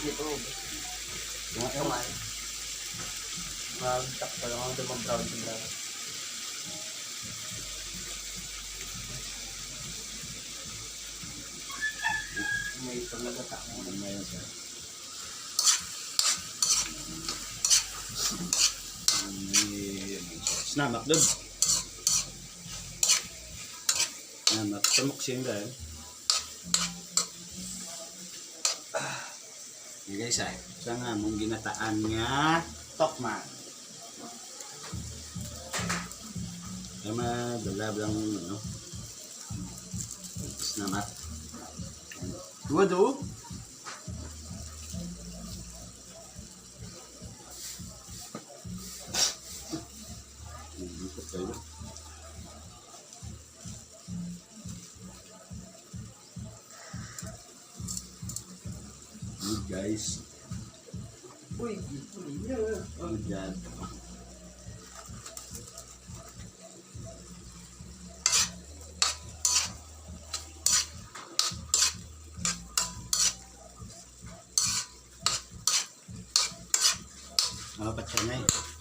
dito. Ito nga. Mag-takpa lang ako doon brown to brown. May ito nagata mo. May ito. Snamak doon. Snamak. Tumuksin dahil. Yan guys ay. Siya nga mong ginataan nga tokman. Kaya madalab lang ano. Snamak. Waduh. Guys. Uy, Oh, dyan. Mga patsanay.